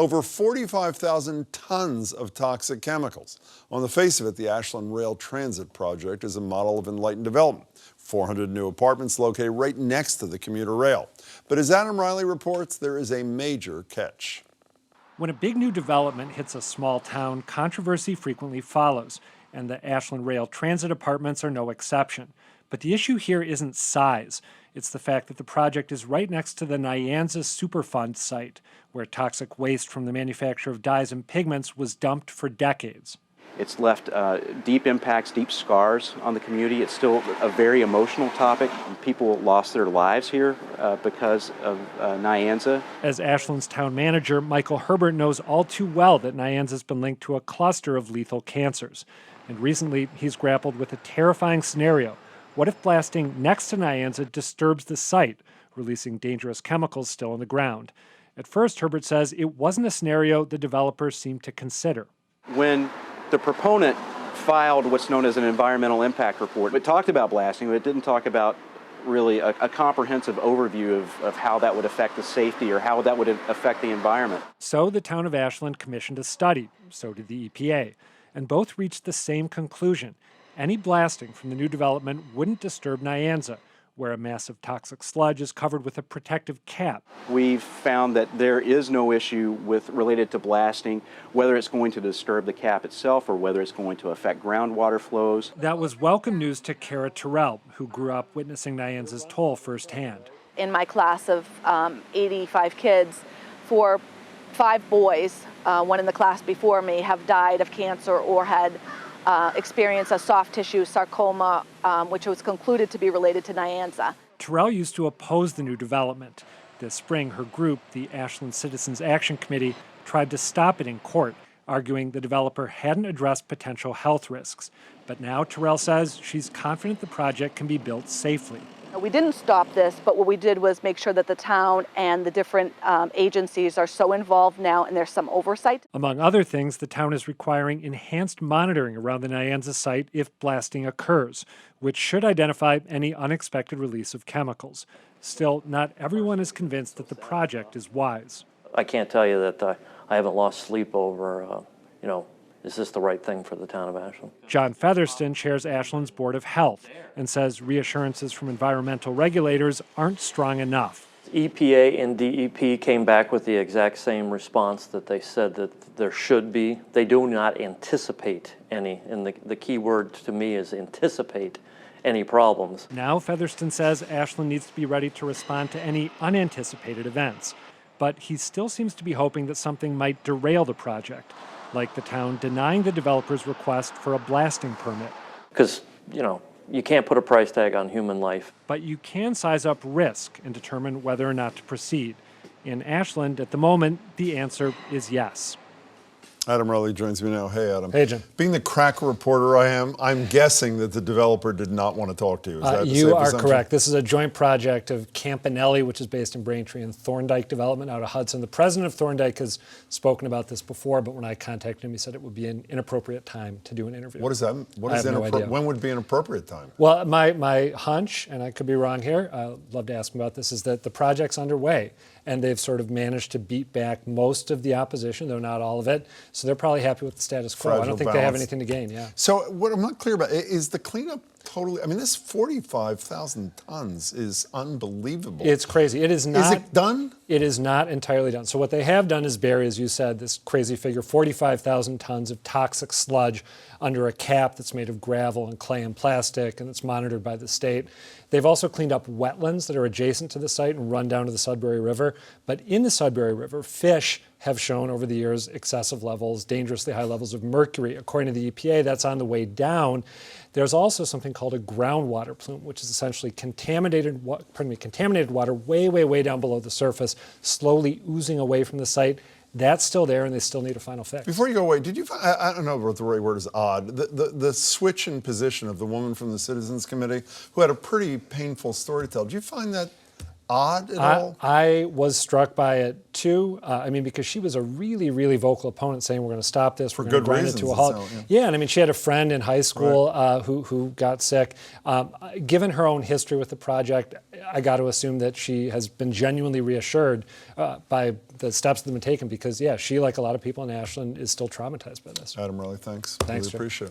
over 45,000 tons of toxic chemicals. On the face of it, the Ashland Rail Transit Project is a model of enlightened development. 400 new apartments located right next to the commuter rail. But as Adam Riley reports, there is a major catch. When a big new development hits a small town, controversy frequently follows, and the Ashland Rail Transit Apartments are no exception. But the issue here isn't size. It's the fact that the project is right next to the Nyanza Superfund site, where toxic waste from the manufacture of dyes and pigments was dumped for decades. It's left deep impacts, deep scars on the community. It's still a very emotional topic. People lost their lives here because of Nyanza. As Ashland's town manager, Michael Herbert knows all too well that Nyanza's been linked to a cluster of lethal cancers. And recently, he's grappled with a terrifying scenario. What if blasting next to Nyanza disturbs the site, releasing dangerous chemicals still in the ground? At first, Herbert says it wasn't a scenario the developers seemed to consider. When the proponent filed what's known as an environmental impact report, it talked about blasting, but it didn't talk about really a comprehensive overview of how that would affect the safety or how that would affect the environment. So the town of Ashland commissioned a study. So did the EPA. And both reached the same conclusion. Any blasting from the new development wouldn't disturb Nyanza, where a massive toxic sludge is covered with a protective cap. We've found that there is no issue related to blasting, whether it's going to disturb the cap itself or whether it's going to affect groundwater flows. That was welcome news to Kara Terrell, who grew up witnessing Nyanza's toll firsthand. In my class of 85 kids, 5 boys, one in the class before me, have died of cancer or had experienced a soft tissue sarcoma, which was concluded to be related to Nyanza. Terrell used to oppose the new development. This spring, her group, the Ashland Citizens Action Committee, tried to stop it in court, arguing the developer hadn't addressed potential health risks. But now Terrell says she's confident the project can be built safely. We didn't stop this, but what we did was make sure that the town and the different agencies are so involved now, and there's some oversight. Among other things, the town is requiring enhanced monitoring around the Nyanza site if blasting occurs, which should identify any unexpected release of chemicals. Still, not everyone is convinced that the project is wise. I can't tell you that I haven't lost sleep over, is this the right thing for the town of Ashland? John Featherston chairs Ashland's Board of Health and says reassurances from environmental regulators aren't strong enough. EPA and DEP came back with the exact same response that they said that there should be. They do not anticipate any, and the key word to me is anticipate any problems. Now Featherston says Ashland needs to be ready to respond to any unanticipated events. But he still seems to be hoping that something might derail the project, like the town denying the developer's request for a blasting permit. Because, you can't put a price tag on human life. But you can size up risk and determine whether or not to proceed. In Ashland, at the moment, the answer is yes. Adam Riley joins me now. Hey, Adam. Hey, Jim. Being the crack reporter I am, I'm guessing that the developer did not want to talk to you. Is that you are correct. This is a joint project of Campanelli, which is based in Braintree, and Thorndike Development out of Hudson. The president of Thorndike has spoken about this before, but when I contacted him, he said it would be an inappropriate time to do an interview. What is that? What is inappropriate? When would be an appropriate time? Well, my hunch, and I could be wrong here, I'd love to ask him about this, is that the project's underway, and they've sort of managed to beat back most of the opposition, though not all of it. So they're probably happy with the status quo. Fragile I don't think balance. they have anything to gain, yeah. So what I'm not clear about, is the cleanup totally, this 45,000 tons is unbelievable. It's crazy. It is not. Is it done? It is not entirely done. So what they have done is bury, as you said, this crazy figure, 45,000 tons of toxic sludge under a cap that's made of gravel and clay and plastic, and it's monitored by the state. They've also cleaned up wetlands that are adjacent to the site and run down to the Sudbury River. But in the Sudbury River, fish have shown over the years excessive levels, dangerously high levels of mercury. According to the EPA, that's on the way down. There's also something called a groundwater plume, which is essentially contaminated water way, way, way down below the surface, slowly oozing away from the site. That's still there, and they still need a final fix. Before you go away, did you find, I don't know what the right word is, odd, the switch in position of the woman from the Citizens Committee who had a pretty painful story to tell. Did you find that odd at all? I was struck by it too. I mean, because she was a really, really vocal opponent saying we're going to stop this. For we're going good to grind reasons, it to a it halt. sounded, Yeah, and I mean, she had a friend in high school who got sick. Given her own history with the project, I got to assume that she has been genuinely reassured by the steps that have been taken because, yeah, she, like a lot of people in Ashland, is still traumatized by this. Adam Riley, thanks. Thanks, Really Jim. appreciate it.